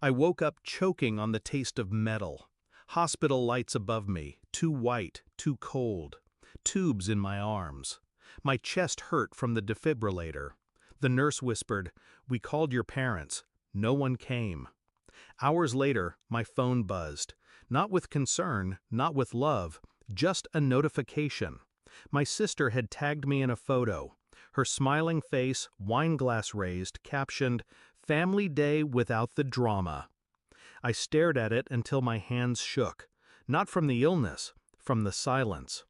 I woke up choking on the taste of metal. Hospital lights above me, too white, too cold. Tubes in my arms. My chest hurt from the defibrillator. The nurse whispered, "We called your parents. No one came." Hours later, my phone buzzed. Not with concern, not with love, just a notification. My sister had tagged me in a photo. Her smiling face, wine glass raised, captioned, "Family Day without the drama." I stared at it until my hands shook. Not from the illness, from the silence.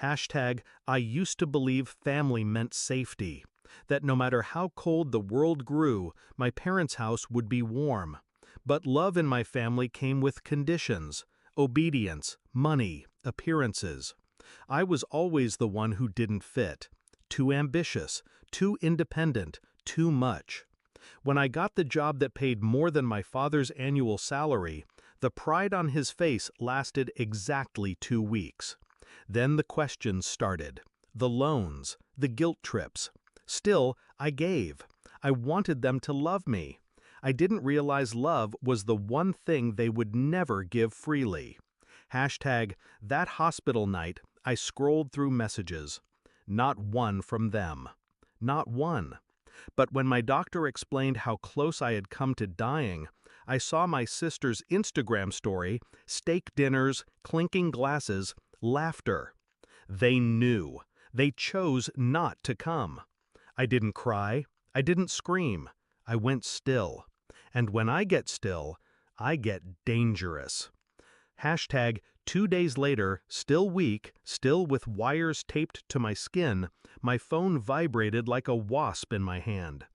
Hashtag, I used to believe family meant safety. That no matter how cold the world grew, my parents' house would be warm. But love in my family came with conditions, obedience, money, appearances. I was always the one who didn't fit. Too ambitious, too independent, too much. When I got the job that paid more than my father's annual salary, the pride on his face lasted exactly 2 weeks. Then the questions started. The loans, the guilt trips. Still, I gave. I wanted them to love me. I didn't realize love was the one thing they would never give freely. Hashtag, that hospital night, I scrolled through messages. Not one from them. Not one. But when my doctor explained how close I had come to dying, I saw my sister's Instagram story, steak dinners, clinking glasses, laughter. They knew. They chose not to come. I didn't cry. I didn't scream. I went still. And when I get still, I get dangerous. Hashtag, 2 days later, still weak, still with wires taped to my skin, my phone vibrated like a wasp in my hand.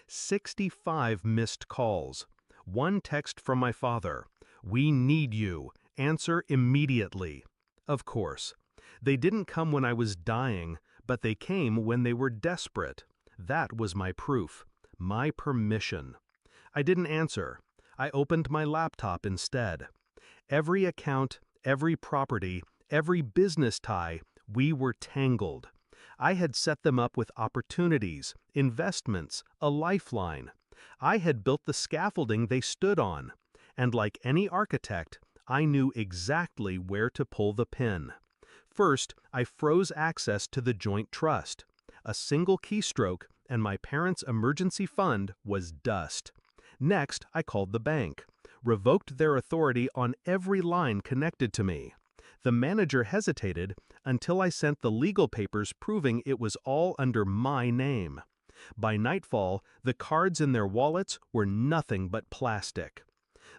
65 missed calls. One text from my father. "We need you. Answer immediately." Of course. They didn't come when I was dying, but they came when they were desperate. That was my proof. My permission. I didn't answer. I opened my laptop instead. Every account, every property, every business tie, we were tangled. I had set them up with opportunities, investments, a lifeline. I had built the scaffolding they stood on. And like any architect, I knew exactly where to pull the pin. First, I froze access to the joint trust. A single keystroke, and my parents' emergency fund was dust. Next, I called the bank. Revoked their authority on every line connected to me. The manager hesitated until I sent the legal papers proving it was all under my name. By nightfall, the cards in their wallets were nothing but plastic.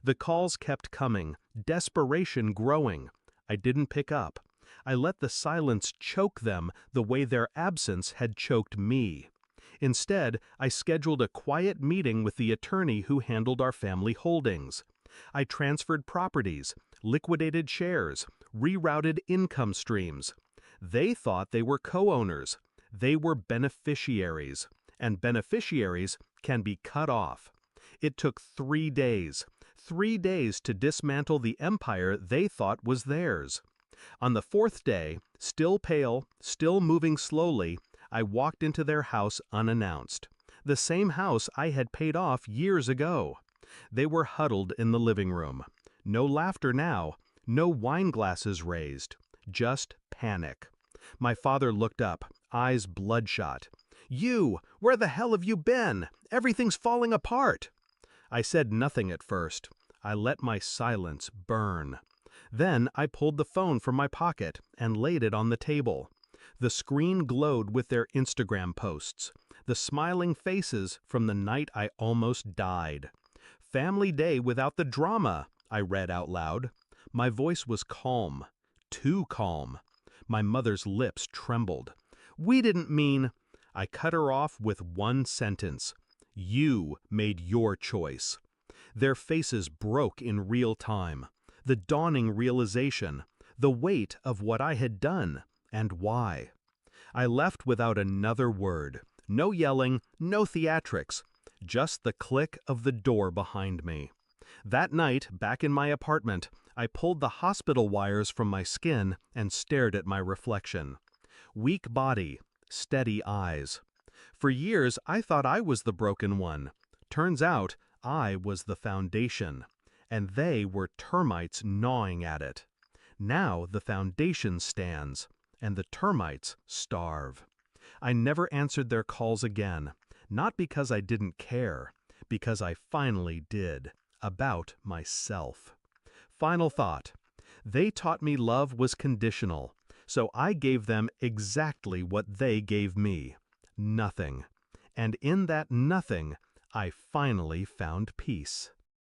The calls kept coming, desperation growing. I didn't pick up. I let the silence choke them the way their absence had choked me. Instead, I scheduled a quiet meeting with the attorney who handled our family holdings. I transferred properties, liquidated shares, rerouted income streams. They thought they were co-owners. They were beneficiaries, and beneficiaries can be cut off. It took 3 days. 3 days to dismantle the empire they thought was theirs. On the 4th day, still pale, still moving slowly, I walked into their house unannounced. The same house I had paid off years ago. They were huddled in the living room. No laughter now, no wine glasses raised, just panic. My father looked up, eyes bloodshot. "You! Where the hell have you been? Everything's falling apart!" I said nothing at first. I let my silence burn. Then I pulled the phone from my pocket and laid it on the table. The screen glowed with their Instagram posts, the smiling faces from the night I almost died. "Family Day without the drama," I read out loud. My voice was calm, too calm. My mother's lips trembled. "We didn't mean—" I cut her off with one sentence. "You made your choice." Their faces broke in real time. The dawning realization, the weight of what I had done, and why. I left without another word. No yelling, no theatrics. Just the click of the door behind me. That night, back in my apartment, I pulled the hospital wires from my skin and stared at my reflection. Weak body, steady eyes. For years, I thought I was the broken one. Turns out, I was the foundation, and they were termites gnawing at it. Now the foundation stands, and the termites starve. I never answered their calls again, not because I didn't care, because I finally did, about myself. Final thought. They taught me love was conditional, so I gave them exactly what they gave me. Nothing. And in that nothing, I finally found peace.